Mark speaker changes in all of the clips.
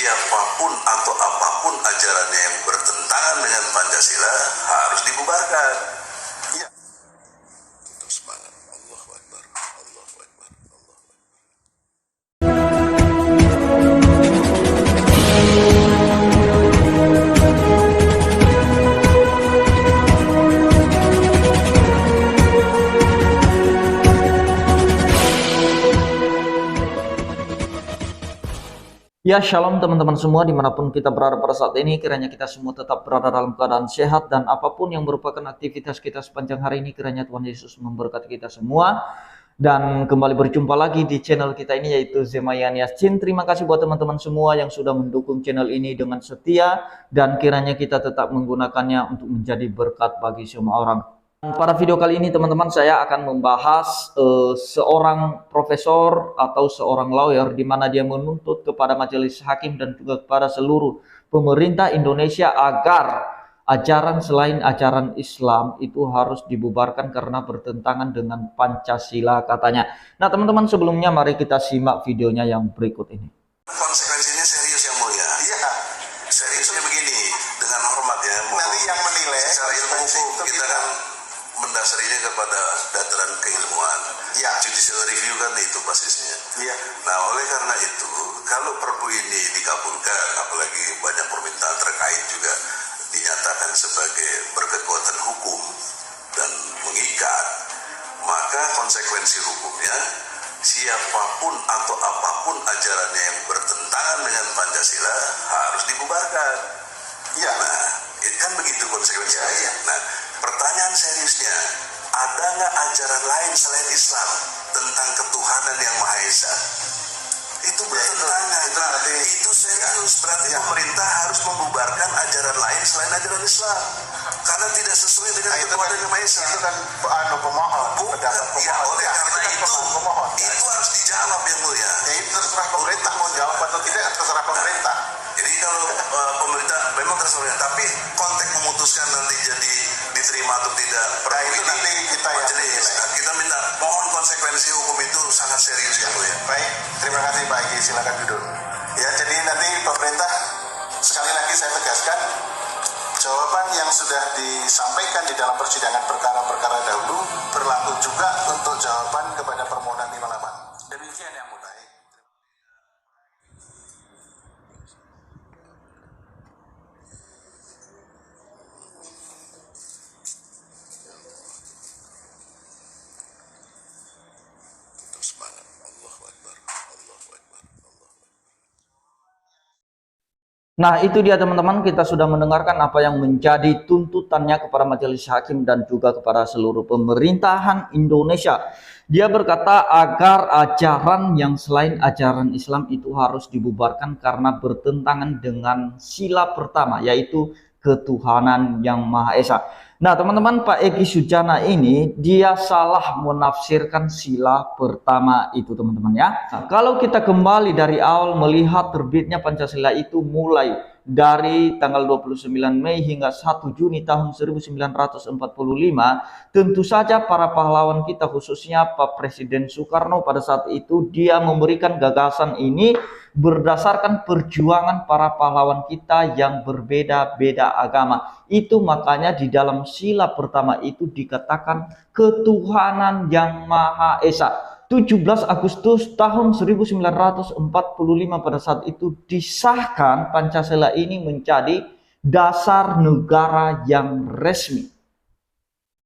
Speaker 1: siapapun atau apapun ajarannya yang bertentangan dengan Pancasila harus dibubarkan. Ya. Tetap semangat. Allahu Akbar. Allahu Akbar. Allahu Akbar.
Speaker 2: Ya, shalom teman-teman semua dimanapun kita berada pada saat ini. Kiranya kita semua tetap berada dalam keadaan sehat dan apapun yang merupakan aktivitas kita sepanjang hari ini, kiranya Tuhan Yesus memberkati kita semua. Dan kembali berjumpa lagi di channel kita ini, yaitu Zemayan Yasin. Terima kasih buat teman-teman semua yang sudah mendukung channel ini dengan setia, dan kiranya kita tetap menggunakannya untuk menjadi berkat bagi semua orang. Pada video kali ini teman-teman, saya akan membahas seorang profesor atau seorang lawyer di mana dia menuntut kepada majelis hakim dan juga kepada seluruh pemerintah Indonesia agar ajaran selain ajaran Islam itu harus dibubarkan karena bertentangan dengan Pancasila katanya. Nah teman-teman, sebelumnya mari kita simak videonya yang berikut ini.
Speaker 1: Konsekuensinya serius yang mulia. Iya, seriusnya begini, dengan hormat ya. Nanti yang menilai secara ilmu hukum kita kan mendasarinya kepada dataran keilmuan. Ya. Judicial review kan itu basisnya. Iya. Nah, oleh karena itu, kalau perpu ini dikabulkan, apalagi banyak permintaan terkait juga dinyatakan sebagai berkekuatan hukum dan mengikat, maka konsekuensi hukumnya siapapun atau apapun ajarannya yang bertentangan dengan Pancasila harus dibubarkan. Ya, nah, itu kan begitu konsekuensinya. Ya. Nah, pertanyaan seriusnya, ada nggak ajaran lain selain Islam tentang ketuhanan yang Maha Esa? Itu bertentangan. Itu serius. Berarti pemerintah harus membubarkan ajaran lain selain ajaran Islam, karena tidak sesuai dengan ketuhanan yang Maha Esa. Itu kan pemohon. Bukan. Ya, oleh karena itu harus dijawab yang mulia. Ya, itu terserah pemerintah mau jawab atau tidak, terserah pemerintah. Jadi kalau pemerintah memang terserah, tapi konteks memutuskan nanti jadi diterima atau tidak, itu nanti kita majelis. Kita minta mohon konsekuensi hukum itu sangat serius ya mulia. Baik, terima kasih Pak Egy, silakan duduk. Ya, jadi nanti pemerintah, sekali lagi saya tegaskan, jawaban yang sudah disampaikan di dalam persidangan perkara-perkara dahulu berlaku juga untuk jawaban kepada permohonan 58. Demikian yang mulia. Semangat. Allahu Akbar. Allahu Akbar. Allahu Akbar.
Speaker 2: Nah itu dia teman-teman, kita sudah mendengarkan apa yang menjadi tuntutannya kepada majelis hakim dan juga kepada seluruh pemerintahan Indonesia. Dia berkata agar ajaran yang selain ajaran Islam itu harus dibubarkan karena bertentangan dengan sila pertama, yaitu ketuhanan yang Maha Esa. Nah teman-teman, Pak Egy Sujana ini dia salah menafsirkan sila pertama itu teman-teman ya. Nah, kalau kita kembali dari awal melihat terbitnya Pancasila itu mulai dari tanggal 29 Mei hingga 1 Juni tahun 1945, tentu saja para pahlawan kita, khususnya Pak Presiden Soekarno pada saat itu, dia memberikan gagasan ini berdasarkan perjuangan para pahlawan kita yang berbeda-beda agama. Itu makanya di dalam sila pertama itu dikatakan ketuhanan yang Maha Esa. 17 Agustus tahun 1945 pada saat itu disahkan Pancasila ini menjadi dasar negara yang resmi.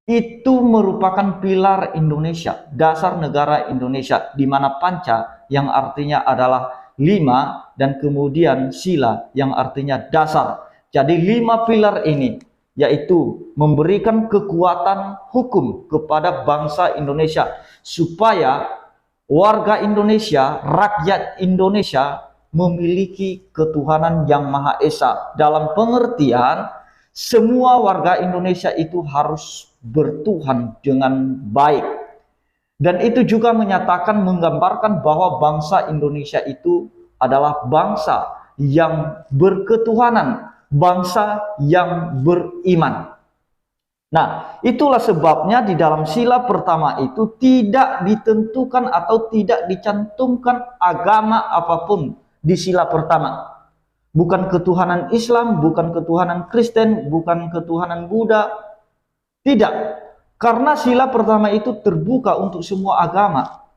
Speaker 2: Itu merupakan pilar Indonesia, dasar negara Indonesia, di mana panca yang artinya adalah 5 dan kemudian sila yang artinya dasar. Jadi 5 pilar ini yaitu memberikan kekuatan hukum kepada bangsa Indonesia supaya warga Indonesia, rakyat Indonesia memiliki ketuhanan yang Maha Esa. Dalam pengertian semua warga Indonesia itu harus bertuhan dengan baik. Dan itu juga menyatakan, menggambarkan bahwa bangsa Indonesia itu adalah bangsa yang berketuhanan, bangsa yang beriman. Nah, itulah sebabnya di dalam sila pertama itu tidak ditentukan atau tidak dicantumkan agama apapun di sila pertama. Bukan ketuhanan Islam, bukan ketuhanan Kristen, bukan ketuhanan Buddha. Tidak. Karena sila pertama itu terbuka untuk semua agama.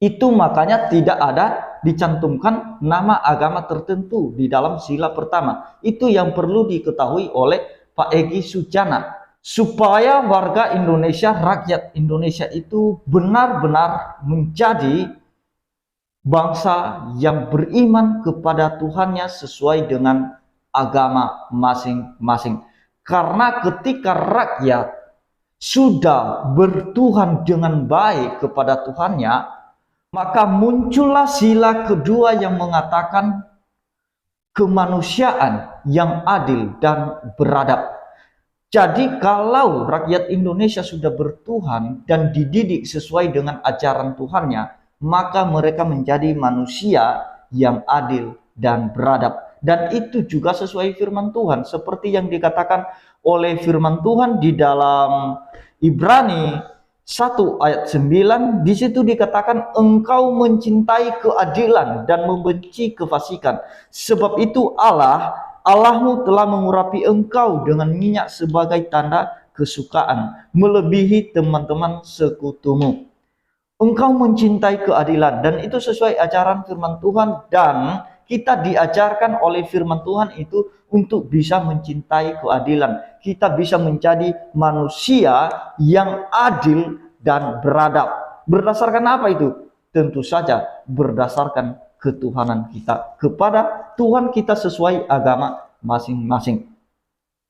Speaker 2: Itu makanya tidak ada dicantumkan nama agama tertentu di dalam sila pertama. Itu yang perlu diketahui oleh Pak Egy Sujana. Supaya warga Indonesia, rakyat Indonesia itu benar-benar menjadi bangsa yang beriman kepada Tuhannya sesuai dengan agama masing-masing. Karena ketika rakyat sudah bertuhan dengan baik kepada Tuhannya, maka muncullah sila kedua yang mengatakan kemanusiaan yang adil dan beradab. Jadi kalau rakyat Indonesia sudah bertuhan dan dididik sesuai dengan ajaran Tuhannya, maka mereka menjadi manusia yang adil dan beradab. Dan itu juga sesuai firman Tuhan, seperti yang dikatakan oleh firman Tuhan di dalam Ibrani 1 ayat 9, di situ dikatakan engkau mencintai keadilan dan membenci kefasikan. Sebab itu Allahmu telah mengurapi engkau dengan minyak sebagai tanda kesukaan, melebihi teman-teman sekutumu. Engkau mencintai keadilan, dan itu sesuai ajaran firman Tuhan, dan kita diajarkan oleh firman Tuhan itu untuk bisa mencintai keadilan. Kita bisa menjadi manusia yang adil dan beradab. Berdasarkan apa itu? Tentu saja berdasarkan ketuhanan kita kepada Tuhan kita sesuai agama masing-masing.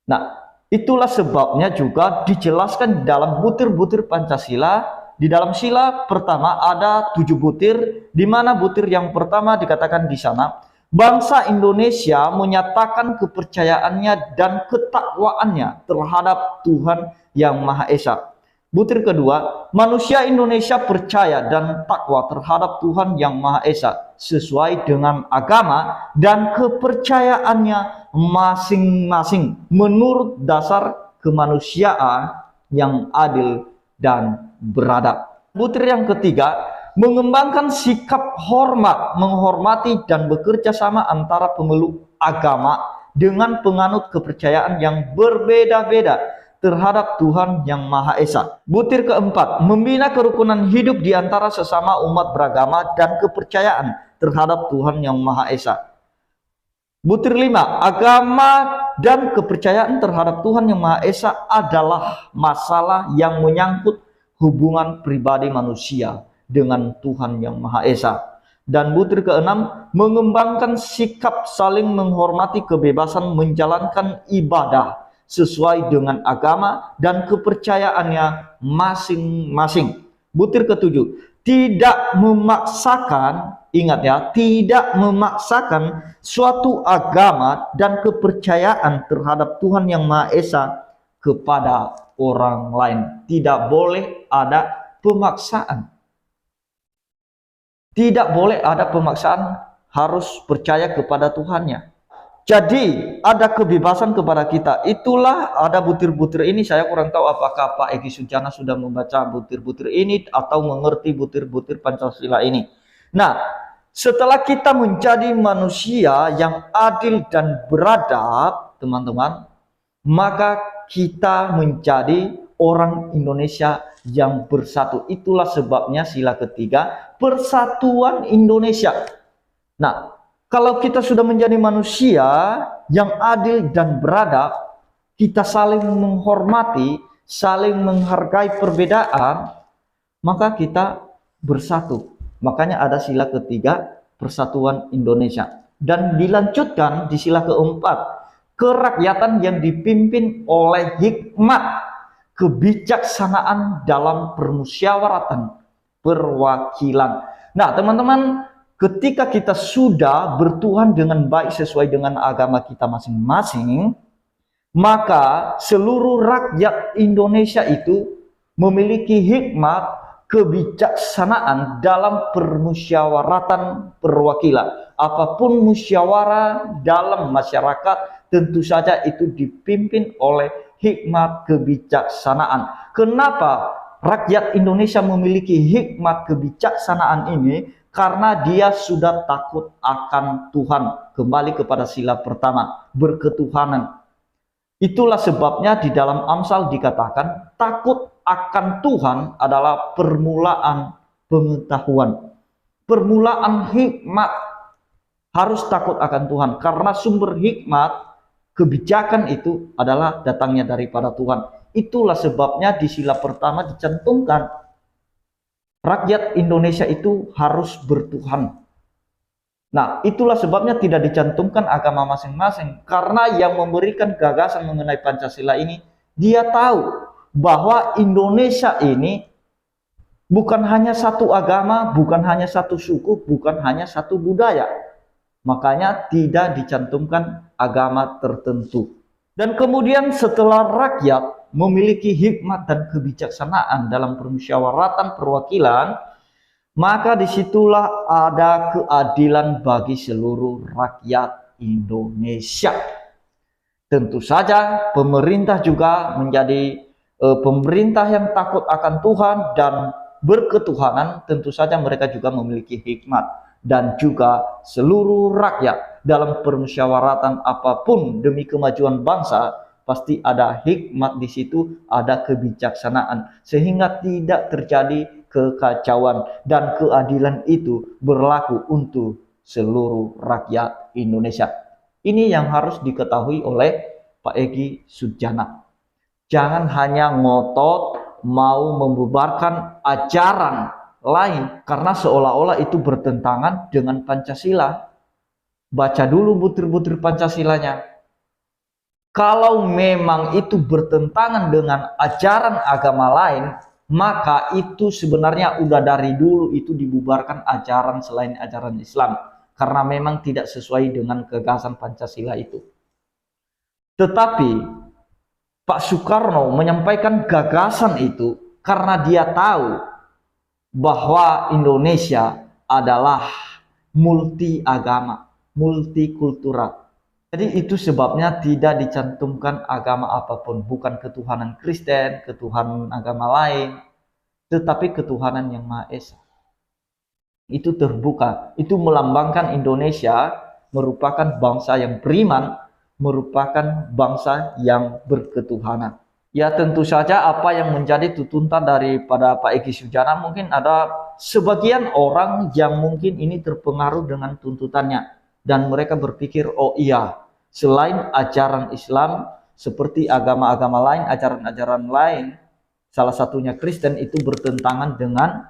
Speaker 2: Nah, itulah sebabnya juga dijelaskan dalam butir-butir Pancasila. Di dalam sila pertama ada 7 butir, di mana butir yang pertama dikatakan di sana, bangsa Indonesia menyatakan kepercayaannya dan ketakwaannya terhadap Tuhan Yang Maha Esa. Butir kedua, manusia Indonesia percaya dan takwa terhadap Tuhan Yang Maha Esa sesuai dengan agama dan kepercayaannya masing-masing menurut dasar kemanusiaan yang adil dan beradab. Butir yang ketiga, mengembangkan sikap hormat, menghormati dan bekerja sama antara pemeluk agama dengan penganut kepercayaan yang berbeda-beda terhadap Tuhan Yang Maha Esa. Butir keempat, membina kerukunan hidup di antara sesama umat beragama dan kepercayaan terhadap Tuhan Yang Maha Esa. Butir 5, agama dan kepercayaan terhadap Tuhan Yang Maha Esa adalah masalah yang menyangkut hubungan pribadi manusia dengan Tuhan Yang Maha Esa. Dan butir keenam, mengembangkan sikap saling menghormati kebebasan menjalankan ibadah sesuai dengan agama dan kepercayaannya masing-masing. Butir ketujuh, tidak memaksakan, ingat ya, tidak memaksakan suatu agama dan kepercayaan terhadap Tuhan Yang Maha Esa kepada orang lain. Tidak boleh ada pemaksaan. Tidak boleh ada pemaksaan, harus percaya kepada Tuhannya. Jadi ada kebebasan kepada kita. Itulah ada butir-butir ini. Saya kurang tahu apakah Pak Egy Sujana sudah membaca butir-butir ini atau mengerti butir-butir Pancasila ini. Nah, setelah kita menjadi manusia yang adil dan beradab, teman-teman, maka kita menjadi orang Indonesia yang bersatu. Itulah sebabnya sila ketiga, persatuan Indonesia. Nah, kalau kita sudah menjadi manusia yang adil dan beradab, kita saling menghormati, saling menghargai perbedaan, maka kita bersatu. Makanya ada sila ketiga, persatuan Indonesia. Dan dilanjutkan di sila keempat, kerakyatan yang dipimpin oleh hikmat, kebijaksanaan dalam permusyawaratan, perwakilan. Nah, teman-teman, ketika kita sudah bertuhan dengan baik sesuai dengan agama kita masing-masing, maka seluruh rakyat Indonesia itu memiliki hikmat, kebijaksanaan dalam permusyawaratan perwakilan. Apapun musyawarah dalam masyarakat, tentu saja itu dipimpin oleh hikmat kebijaksanaan. Kenapa rakyat Indonesia memiliki hikmat kebijaksanaan ini? karena dia sudah takut akan Tuhan. Kembali kepada sila pertama, berketuhanan. Itulah sebabnya di dalam Amsal dikatakan takut akan Tuhan adalah permulaan pengetahuan. Permulaan hikmat. Harus takut akan Tuhan karena sumber hikmat, kebijakan itu adalah datangnya daripada Tuhan. Itulah sebabnya di sila pertama dicantumkan rakyat Indonesia itu harus bertuhan. Nah, itulah sebabnya tidak dicantumkan agama masing-masing, karena yang memberikan gagasan mengenai Pancasila ini, dia tahu bahwa Indonesia ini bukan hanya satu agama, bukan hanya satu suku, bukan hanya satu budaya. Makanya tidak dicantumkan agama tertentu. Dan kemudian setelah rakyat memiliki hikmat dan kebijaksanaan dalam permusyawaratan perwakilan, maka disitulah ada keadilan bagi seluruh rakyat Indonesia. Tentu saja pemerintah juga menjadi pemerintah yang takut akan Tuhan dan berketuhanan. Tentu saja mereka juga memiliki hikmat, dan juga seluruh rakyat dalam permusyawaratan apapun demi kemajuan bangsa pasti ada hikmat di situ, ada kebijaksanaan, sehingga tidak terjadi kekacauan, dan keadilan itu berlaku untuk seluruh rakyat Indonesia. Ini yang harus diketahui oleh Pak Egy Sujana. Jangan hanya ngotot mau membubarkan ajaran lain karena seolah-olah itu bertentangan dengan Pancasila. Baca dulu butir-butir Pancasilanya. Kalau memang itu bertentangan dengan ajaran agama lain, maka itu sebenarnya udah dari dulu itu dibubarkan ajaran selain ajaran Islam, karena memang tidak sesuai dengan gagasan Pancasila itu. Tetapi Pak Soekarno menyampaikan gagasan itu karena dia tahu bahwa Indonesia adalah multi agama, multikultural. Jadi itu sebabnya tidak dicantumkan agama apapun, bukan ketuhanan Kristen, ketuhanan agama lain, tetapi ketuhanan yang Maha Esa. Itu terbuka, itu melambangkan Indonesia merupakan bangsa yang beriman, merupakan bangsa yang berketuhanan. Ya tentu saja apa yang menjadi tuntutan daripada Pak Egy Sujana, mungkin ada sebagian orang yang mungkin ini terpengaruh dengan tuntutannya. Dan mereka berpikir, oh iya, selain ajaran Islam, seperti agama-agama lain, ajaran-ajaran lain, salah satunya Kristen, itu bertentangan dengan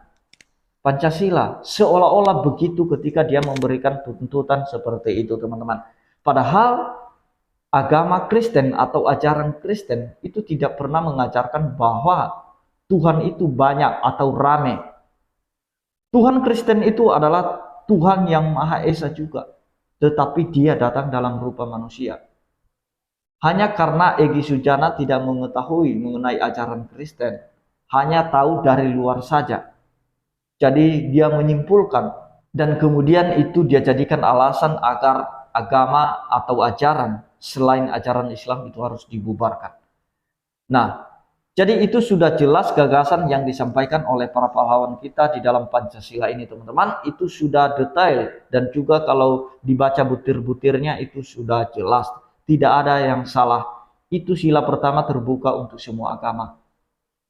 Speaker 2: Pancasila. Seolah-olah begitu ketika dia memberikan tuntutan seperti itu, teman-teman. Padahal agama Kristen atau ajaran Kristen itu tidak pernah mengajarkan bahwa Tuhan itu banyak atau rame. Tuhan Kristen itu adalah Tuhan yang Maha Esa juga. Tetapi dia datang dalam rupa manusia. Hanya karena Egy Sujana tidak mengetahui mengenai ajaran Kristen, hanya tahu dari luar saja. Jadi dia menyimpulkan, dan kemudian itu dia jadikan alasan agar agama atau ajaran selain ajaran Islam itu harus dibubarkan. Nah, jadi itu sudah jelas gagasan yang disampaikan oleh para pahlawan kita di dalam Pancasila ini, teman-teman. Itu sudah detail, dan juga kalau dibaca butir-butirnya itu sudah jelas. Tidak ada yang salah. Itu sila pertama terbuka untuk semua agama.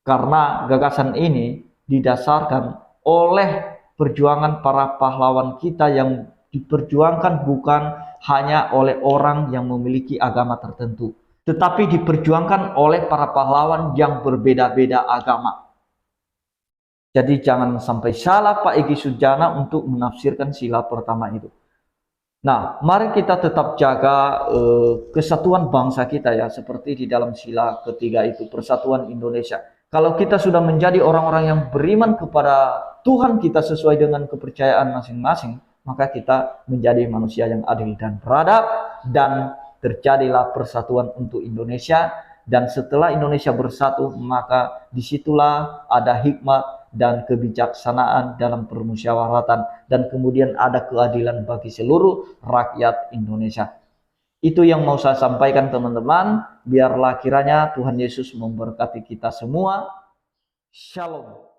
Speaker 2: Karena gagasan ini didasarkan oleh perjuangan para pahlawan kita yang diperjuangkan bukan hanya oleh orang yang memiliki agama tertentu, tetapi diperjuangkan oleh para pahlawan yang berbeda-beda agama. Jadi jangan sampai salah Pak Egy Sujana untuk menafsirkan sila pertama itu. Nah, mari kita tetap jaga kesatuan bangsa kita ya, seperti di dalam sila ketiga itu, persatuan Indonesia. Kalau kita sudah menjadi orang-orang yang beriman kepada Tuhan kita sesuai dengan kepercayaan masing-masing, maka kita menjadi manusia yang adil dan beradab, dan terjadilah persatuan untuk Indonesia. Dan setelah Indonesia bersatu, maka disitulah ada hikmat dan kebijaksanaan dalam permusyawaratan, dan kemudian ada keadilan bagi seluruh rakyat Indonesia. Itu yang mau saya sampaikan, teman-teman. Biarlah kiranya Tuhan Yesus memberkati kita semua. Shalom.